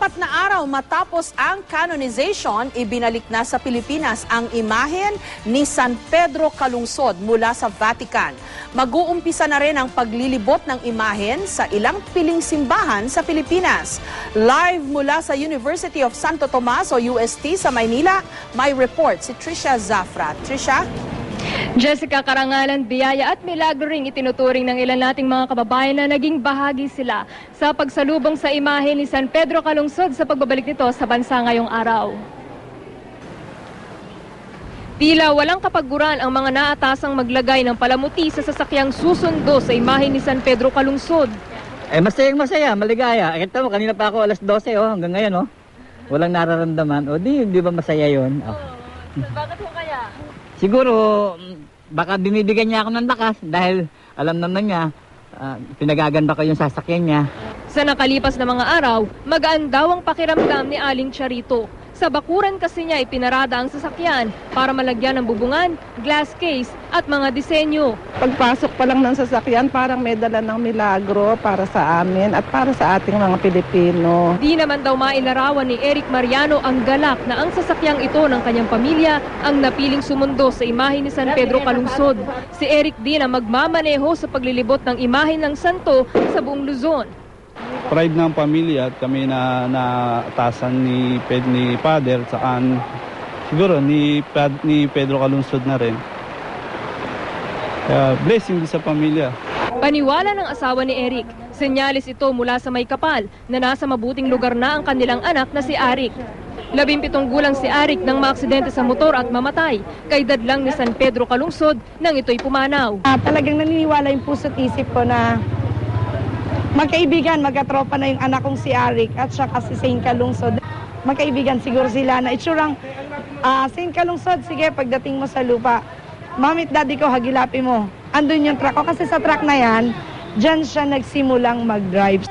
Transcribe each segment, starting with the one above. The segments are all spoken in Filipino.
4 na araw matapos ang canonization, ibinalik na sa Pilipinas ang imahen ni San Pedro Calungsod mula sa Vatican. Mag-uumpisa na rin ang paglilibot ng imahen sa ilang piling simbahan sa Pilipinas. Live mula sa University of Santo Tomas o UST sa Maynila, may report si Trisha Zafra. Trisha? Jessica, karangalan, biyaya at milagro ring itinuturing ng ilan nating mga kababayan na naging bahagi sila sa pagsalubong sa imahe ni San Pedro Calungsod sa pagbabalik nito sa bansa ngayong araw. Tila walang kapagguran ang mga naatasang maglagay ng palamuti sa sasakyang susundo sa imahe ni San Pedro Calungsod. Masayang-masaya, maligaya. Ito mo, kanina pa ako alas 12, hanggang ngayon, walang nararamdaman. Di ba masaya yun? Bakit ho kaya? Siguro, baka binibigyan niya ako ng lakas dahil alam naman niya, pinagaganda ko yung sasakyan niya. Sa nakalipas na mga araw, magaan daw ang pakiramdam ni Aling Charito. Sa bakuran kasi niya ipinarada ang sasakyan para malagyan ng bubungan, glass case at mga disenyo. Pagpasok pa lang ng sasakyan, parang may dala ng milagro para sa amin at para sa ating mga Pilipino. Di naman daw mailarawan ni Eric Mariano ang galak na ang sasakyang ito ng kanyang pamilya ang napiling sumundo sa imahe ni San Pedro Calungsod. Si Eric din ang magmamaneho sa paglilibot ng imahe ng santo sa buong Luzon. Pride ng pamilya at kami na atasan ni Father saka siguro ni Pedro Calungsod na rin. Blessing din sa pamilya. Paniwala ng asawa ni Eric, senyalis ito mula sa may kapal na nasa mabuting lugar na ang kanilang anak na si Arik. 17 gulang si Arik nang maaksidente sa motor at mamatay. Kay dad lang ni San Pedro Calungsod nang ito'y pumanaw. Talagang naniniwala yung puso't isip ko na magkaibigan, magkatropa na yung anak kong si Arik at saka si Saint Calungsod. Magkaibigan siguro sila na itsurang Saint Calungsod, sige pagdating mo sa lupa, mamit daddy ko, hagilapi mo. Andun yung truck ko kasi sa truck na yan, dyan siya nagsimulang mag-drive.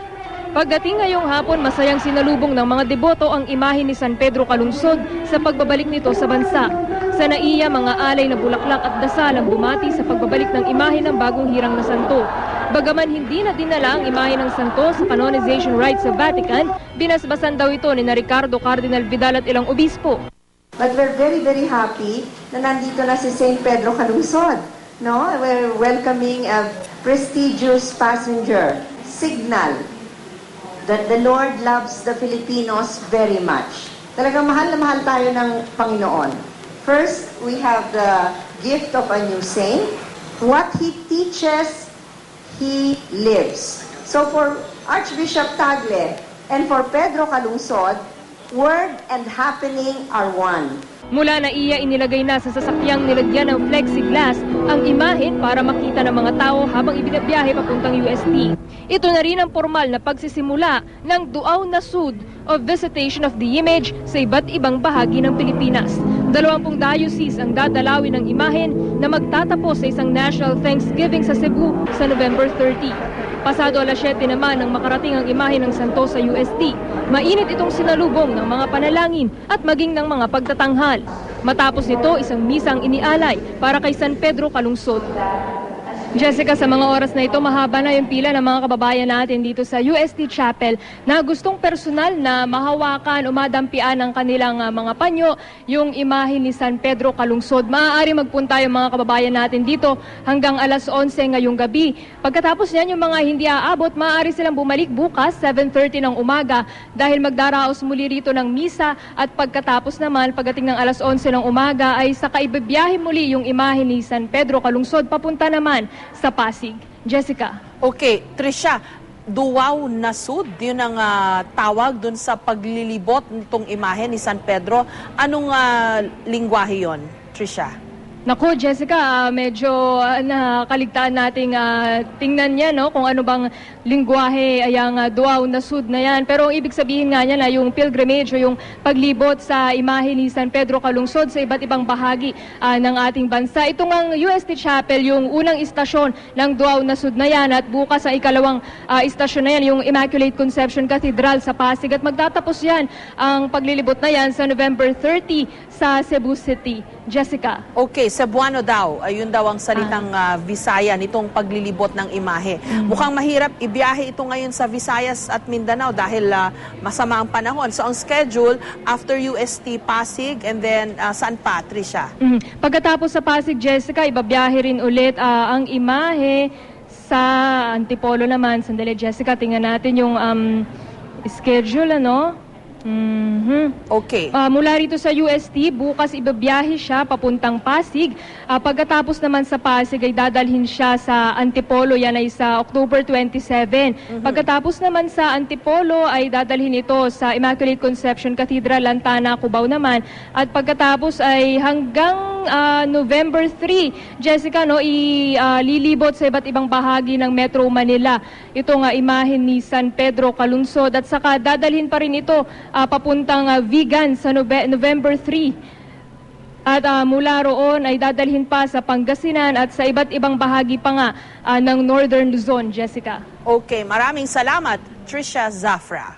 Pagdating ngayong hapon, masayang sinalubong ng mga deboto ang imahe ni San Pedro Calungsod sa pagbabalik nito sa bansa. Sa naiya, mga alay na bulaklak at dasal ang bumati sa pagbabalik ng imahe ng bagong hirang na santo. Bagaman hindi na dinala ang imahe ng santo sa canonization rites sa Vatican, binasbasan daw ito ni Ricardo Cardinal Vidal at ilang obispo. But we're very, very happy na nandito na si St. Pedro Calungsod. No? We're welcoming a prestigious passenger, signal that the Lord loves the Filipinos very much. Talagang mahal na mahal tayo ng Panginoon. First, we have the gift of a new saint. What he teaches, he lives. So for Archbishop Tagle and for Pedro Calungsod, word and happening are one. Mula na iya inilagay na sa sasakyang nilagyan ng plexiglass ang imahen para makita ng mga tao habang ibinabiyahe papuntang UST. Ito na rin ang formal na pagsisimula ng Duaw na Sud o Visitation of the Image sa iba't ibang bahagi ng Pilipinas. 20 diocese ang dadalawin ng imahen na magtatapos sa isang National Thanksgiving sa Cebu sa November 30. Pasado alas 7 naman nang makarating ang imahe ng santo sa UST. Mainit itong sinalubong ng mga panalangin at maging ng mga pagtatanghal. Matapos nito, isang misang inialay para kay San Pedro Calungsod. Jessica, sa mga oras na ito, mahaba na yung pila ng mga kababayan natin dito sa UST Chapel na gustong personal na mahawakan o madampian ng kanilang mga panyo yung imahe ni San Pedro Calungsod. Maaari magpunta yung mga kababayan natin dito hanggang alas 11 ngayong gabi. Pagkatapos niyan, yung mga hindi aabot, maaari silang bumalik bukas 7:30 ng umaga dahil magdaraos muli rito ng misa at pagkatapos naman, pagdating ng alas 11 ng umaga ay saka ibibiyahe muli yung imahe ni San Pedro Calungsod papunta naman sa Pasig. Jessica. Okay, Trisha, Duaw na Sud, yun ang tawag dun sa paglilibot nitong imahe ni San Pedro. Anong lingwahe yon, Trisha? Naku, Jessica, medyo nakaligtaan nating tingnan niya, no, kung ano bang lingwahe ay ang Duaw na Sud na yan. Pero ang ibig sabihin nga niya na yung pilgrimage o yung paglibot sa imahe ni San Pedro Calungsod sa iba't ibang bahagi ng ating bansa. Ito ngang UST Chapel, yung unang istasyon ng Duaw na Sud na yan at bukas ang ikalawang istasyon na yan, yung Immaculate Conception Cathedral sa Pasig. At magtatapos yan ang paglilibot na yan sa November 30 sa Cebu City. Jessica. Okay, Cebuano daw. Ayun daw ang salitang Visaya nitong paglilibot ng imahe. Mukhang mahirap ibiyahe ito ngayon sa Visayas at Mindanao dahil masama ang panahon. So ang schedule, after UST Pasig and then saan pa, Tricia? Pagkatapos sa Pasig, Jessica, ibabiyahe rin ulit ang imahe sa Antipolo naman. Sandali, Jessica, tingnan natin yung schedule, ano? Okay. Mula rito sa UST, bukas ibabiyahe siya papuntang Pasig. Pagkatapos naman sa Pasig ay dadalhin siya sa Antipolo, yan ay sa October 27. Pagkatapos naman sa Antipolo ay dadalhin ito sa Immaculate Conception Cathedral, Lantana, Cubao naman. At pagkatapos ay hanggang November 3, Jessica, no, ililibot sa iba't ibang bahagi ng Metro Manila. Ito nga imahen ni San Pedro Calungsod at saka dadalhin pa rin ito papuntang Vigan sa November 3. At mula roon ay dadalhin pa sa Pangasinan at sa iba't ibang bahagi pa nga ng Northern Luzon, Jessica. Okay, maraming salamat, Tricia Zafra.